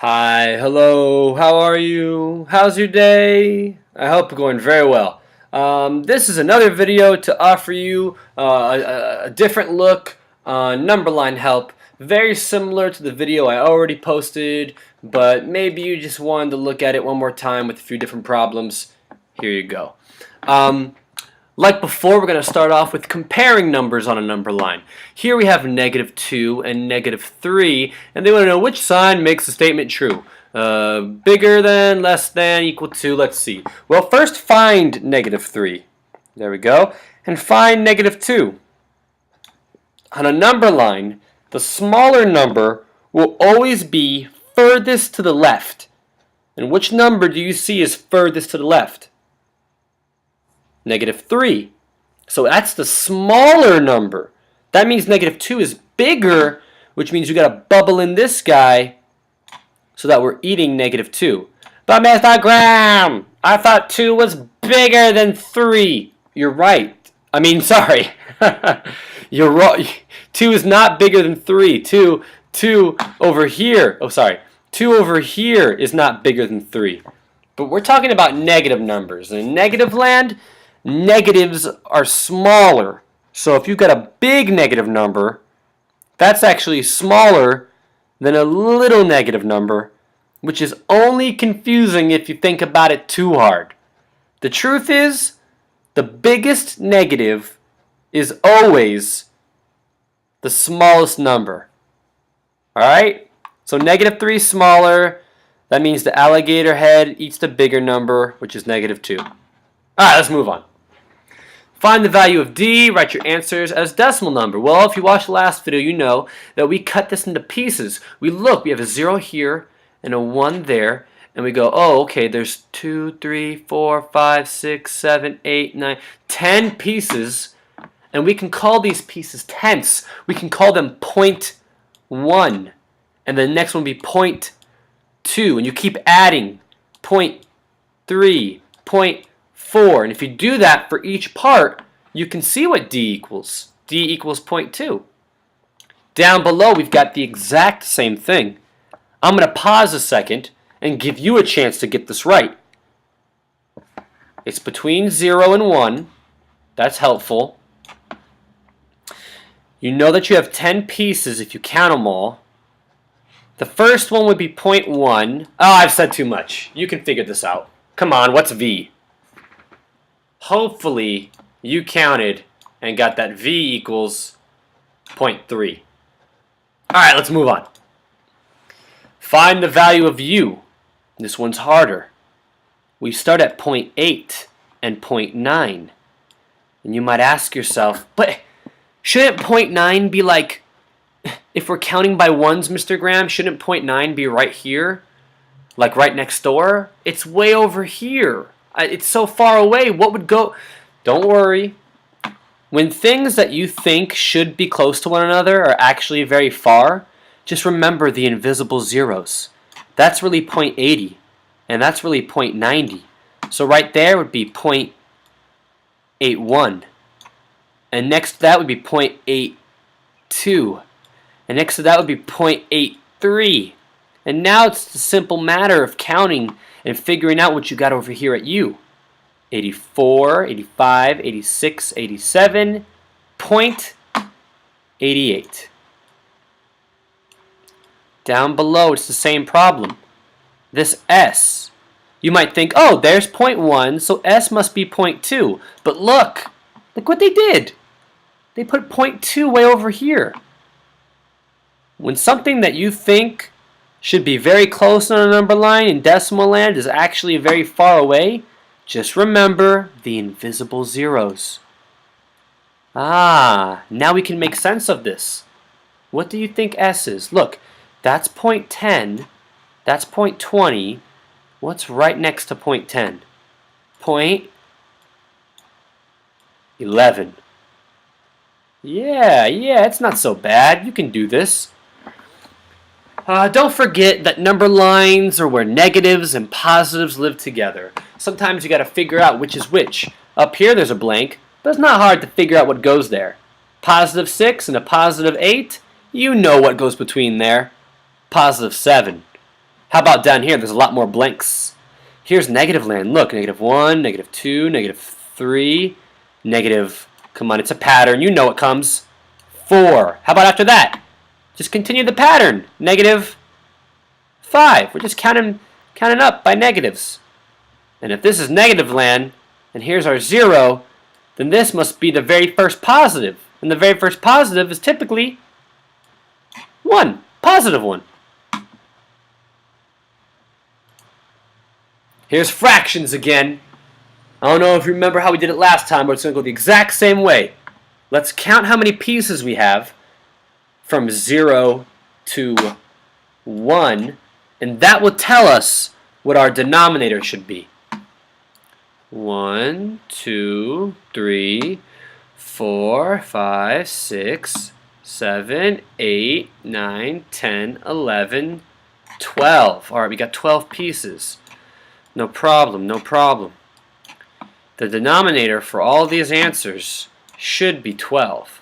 Hi, hello, how are you? How's your day? I hope you're going very well. This is another video to offer you a different look on number line help. Very similar to the video I already posted, but maybe you just wanted to look at it one more time with a few different problems. Here you go. Like before, we're going to start off with comparing numbers on a number line. Here we have -2 and -3, and they want to know which sign makes the statement true. Bigger than, less than, equal to, let's see. Well, first find -3. There we go. And find -2. On a number line, the smaller number will always be furthest to the left. And which number do you see is furthest to the left? -3. So that's the smaller number. That means -2 is bigger, which means you got to bubble in this guy so that we're eating -2. But Mr. Graham, I thought 2 was bigger than 3. You're right. I mean, sorry. You're wrong. 2 is not bigger than 3. 2 over here. Oh, sorry. 2 over here is not bigger than 3. But we're talking about negative numbers. In negative land, negatives are smaller. So if you've got a big negative number, that's actually smaller than a little negative number, which is only confusing if you think about it too hard. The truth is, the biggest negative is always the smallest number. Alright? So -3 is smaller. That means the alligator head eats the bigger number, which is -2. Alright, let's move on. Find the value of D, write your answers as decimal number. Well, if you watched the last video, you know that we cut this into pieces. We have a 0 here and a 1 there, and we go, oh, okay, there's 2, 3, 4, 5, 6, 7, 8, 9, 10 pieces, and we can call these pieces tenths. We can call them 0.1, and the next one will be 0.2, and you keep adding 0.3, 0.4, and if you do that for each part, you can see what D equals. D equals 0.2. Down below, we've got the exact same thing. I'm going to pause a second and give you a chance to get this right. It's between 0 and 1. That's helpful. You know that you have 10 pieces if you count them all. The first one would be 0.1. Oh, I've said too much. You can figure this out. Come on, what's V? Hopefully you counted and got that V equals 0.3. Alright, let's move on. Find the value of U. This one's harder. We start at 0.8 and 0.9. And you might ask yourself, but shouldn't 0.9 be like, if we're counting by ones, Mr. Graham, shouldn't 0.9 be right here? Like right next door? It's way over here. It's so far away. What would go? Don't worry. When things that you think should be close to one another are actually very far, just remember the invisible zeros. That's really 0.80, and that's really 0.90. So right there would be 0.81. And next to that would be 0.82. And next to that would be 0.83. And now it's a simple matter of counting and figuring out what you got over here at U. 84, 85, 86, 87, 0.88. Down below, it's the same problem. This S. You might think, oh, there's 0.1, so S must be 0.2. But look what they did. They put 0.2 way over here. When something that you think should be very close on a number line in decimal land is actually very far away, just remember the invisible zeros. Ah, now we can make sense of this. What do you think S is? Look, that's 0.10, that's 0.20. What's right next to 0.10? 0.11. Yeah, it's not so bad. You can do this. Don't forget that number lines are where negatives and positives live together. Sometimes you got to figure out which is which. Up here there's a blank, but it's not hard to figure out what goes there. +6 and a +8, you know what goes between there. +7. How about down here? There's a lot more blanks. Here's negative land. Look, -1, -2, -3, negative. Come on, it's a pattern. You know it comes. 4. How about after that? Just continue the pattern. -5. We're just counting up by negatives. And if this is negative land, and here's our 0, then this must be the very first positive. And the very first positive is typically 1. Positive 1. Here's fractions again. I don't know if you remember how we did it last time, but it's going to go the exact same way. Let's count how many pieces we have from 0 to 1, and that will tell us what our denominator should be. 1, 2, 3, 4, 5, 6, 7, 8, 9, 10, 11, 12. Alright, we got 12 pieces. No problem, no problem. The denominator for all these answers should be 12.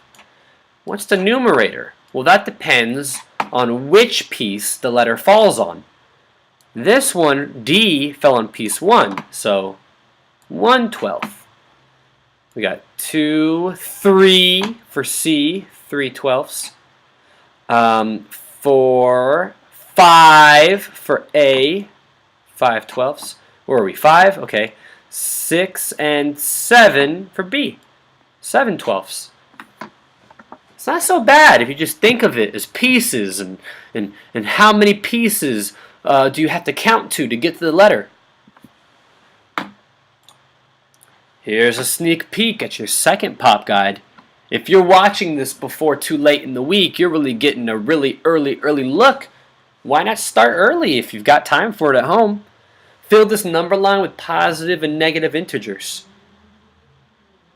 What's the numerator? Well, that depends on which piece the letter falls on. This one, D, fell on piece 1, so 1/12. We got 2, 3 for C, 3/12. 4, 5 for A, 5/12. Where are we? 5? Okay. 6 and 7 for B, 7/12. It's not so bad if you just think of it as pieces and how many pieces do you have to count to get to the letter. Here's a sneak peek at your second pop guide. If you're watching this before too late in the week, you're really getting a really early look. Why not start early if you've got time for it at home? Fill this number line with positive and negative integers.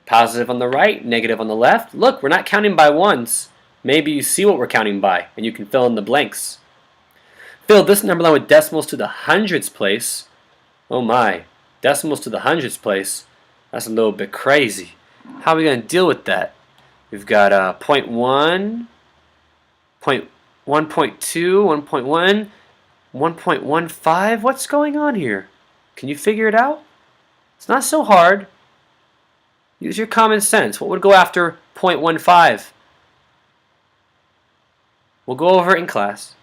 Positive on the right, negative on the left. Look, we're not counting by ones. Maybe you see what we're counting by, and you can fill in the blanks. Fill this number line with decimals to the hundredths place. Oh my, decimals to the hundredths place. That's a little bit crazy. How are we going to deal with that? We've got 0.1, 1.2, 1.1, 1.15. What's going on here? Can you figure it out? It's not so hard. Use your common sense. What would go after 0.15? We'll go over it in class.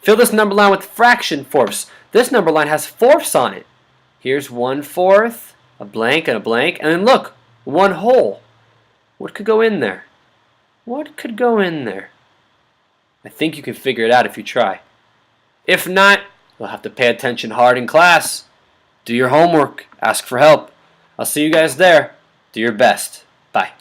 Fill this number line with fraction fourths. This number line has fourths on it. Here's 1/4, a blank, and then look, 1 whole. What could go in there? What could go in there? I think you can figure it out if you try. If not, you'll have to pay attention hard in class. Do your homework. Ask for help. I'll see you guys there. Do your best. Bye.